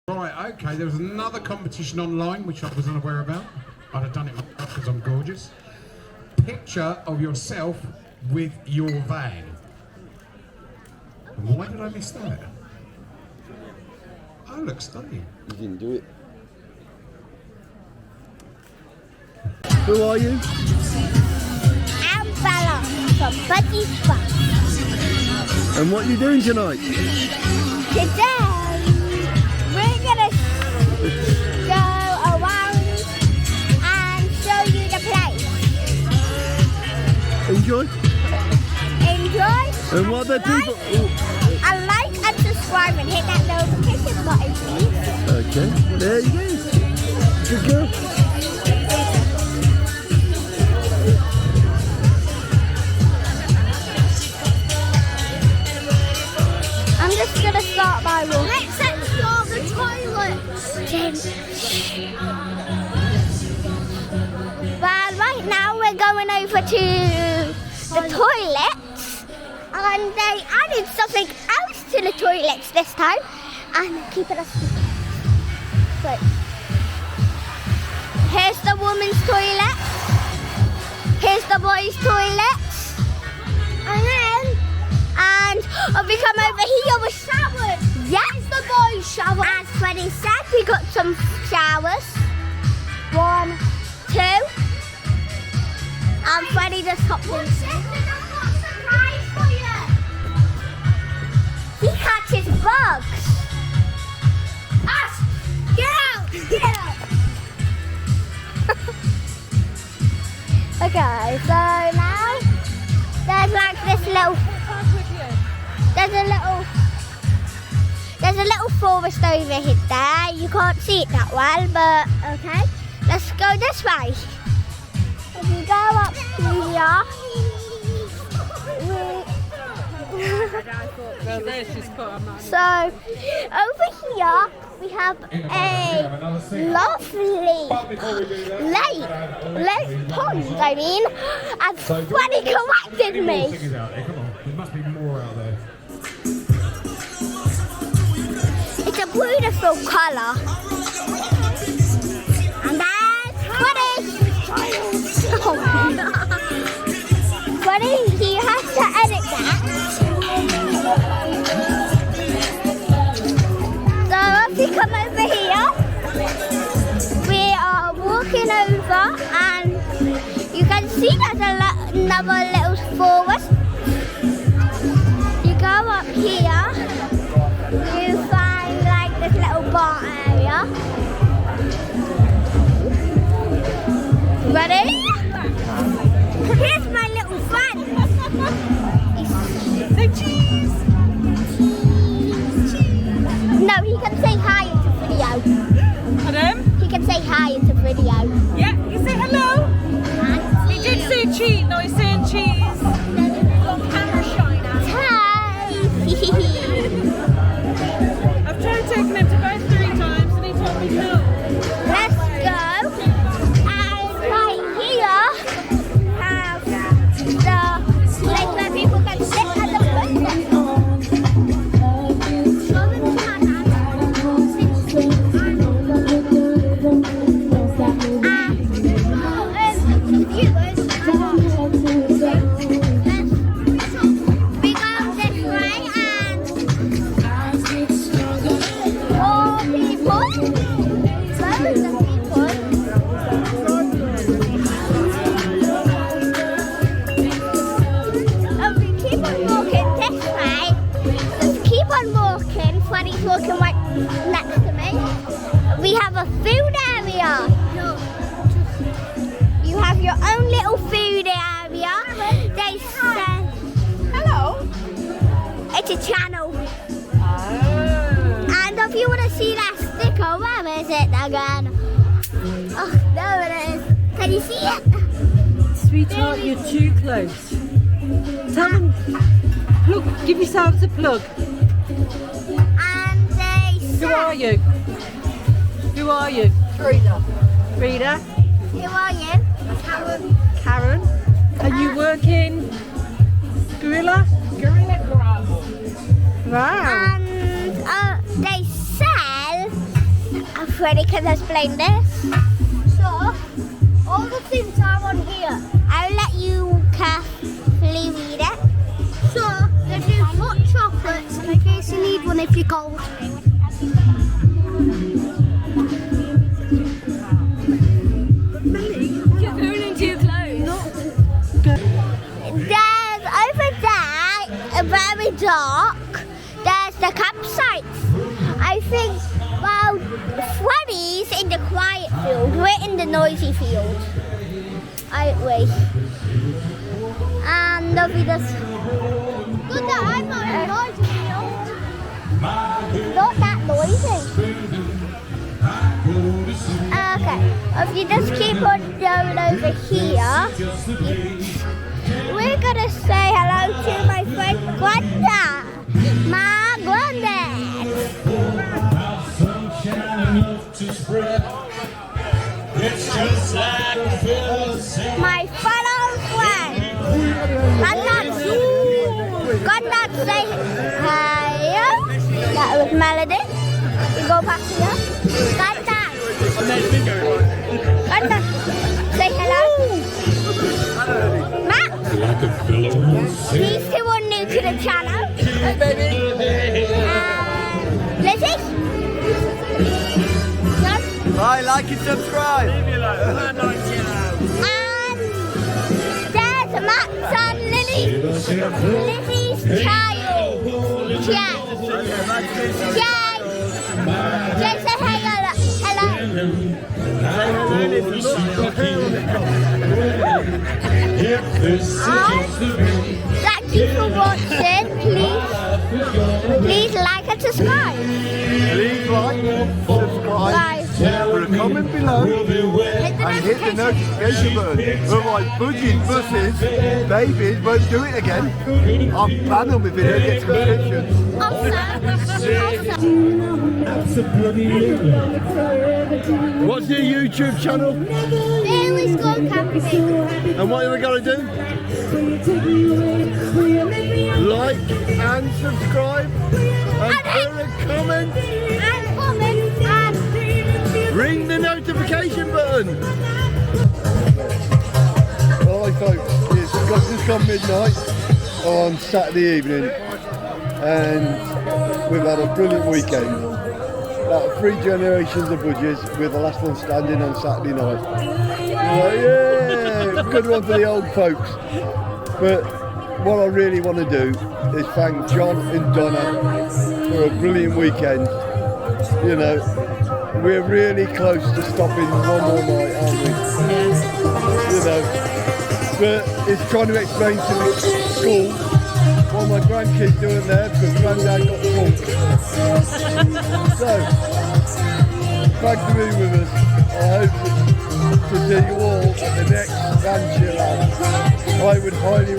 Right, okay, there was another competition online which I wasn't aware about. I'd have done it myself because I'm gorgeous. Picture of yourself with your van. And why did I miss that? I look stunning. You didn't do it. Who are you? I'm Bella from Buddy's Fun. And what are you doing tonight? Today, we're gonna go around and show you the place. Enjoy. Enjoy. And what the people? And like and subscribe and hit that notification button, please. Okay, there you go. Good girl. I'm just gonna start my room. Let's explore the toilet. But right now we're going over to the toilets, and they added something else to the toilets this time, and keep it a secret. So here's the women's toilet. Here's the boys' toilet. And we come over here with showers. Yes, the boys' shower. As Freddie said, we got some showers. 1, 2. And Freddie just hopped in. Surprise for you. He catches bugs. Ash, get out! Get out! Okay, so now there's like this little. There's a little forest over here there. You can't see it that well, but okay. Let's go this way. If you go up here, so over here we have a lovely lake pond. I mean, and Freddie corrected me. There must be more out there. It's a beautiful colour. And that's Freddie. Freddie, he has to edit that. So if you come over here, we are walking over, and you can see there's another little forest. You go up here, you find like this little bar area. Ready? Here's my little friend. Say cheese. No, he can say hi into video. Pardon? He can say hi into video. Yeah, you say hello. He did say cheese. No, he's saying cheese. On camera shiner. Hi. I've tried taking him to bed 3 times and he told me no. Let's go. And right here we have the place where people can sit at the front. Walking right next to me. We have a food area. You have your own little food area. They say hello. It's a channel. And if you want to see that sticker, where is it again? Oh, there it is. Can you see it? Sweetheart, you're too close. Tell them, plug, give yourselves a plug. Who are you? Who are you? Frida. Frida? Who are you? Karen. Karen. Are you working Gorilla? Gorilla Gravel. Wow. And they sell Freddie can explain this. So, all the things are on here. I'll let you carefully read it. So, they do hot chocolates in case you need one if you're cold. You're ruining your clothes. There's over there, very dark, there's the campsite. I think, well, Freddy's in the quiet field, we're in the noisy field. Aren't we? And Lovey does. Good that I'm not in noisy field. Not that noisy. Okay, if you just keep on going over here, we're gonna say hello to my friend Glenda. My granddad. My fellow friend. Granddad say hello. That was Melody. We go back here. Granddad. Granddad. Say hello. Matt. These two are new to the channel. Lizzie. John. Bye, like and subscribe. And there's Matt and Lily. Lizzie's child. Jay. Jay, say hello. Hello. Thank you for watching. Please like and subscribe. Please like, subscribe, Guys. put a comment below, Hit the and hit the notification button. Otherwise, budgies, buses, babies won't do it again. I'll ban them if they don't get subscriptions. What's your YouTube channel? Daily School Camping. And what are we going to do? Like and subscribe and put a comment. And comment and Ring the notification button. Hi folks, it's just gone midnight on Saturday evening and we've had a brilliant weekend. About 3 generations of budgies with the last one standing on Saturday night. Yeah, good one for the old folks. But what I really want to do is thank John and Donna for a brilliant weekend. You know, we're really close to stopping one more night, aren't we? You know, but it's trying to explain to me school what my grandkids doing there because granddad got drunk. So, thanks for being with us. I hope to see you all at the next Van Chill Out. I would highly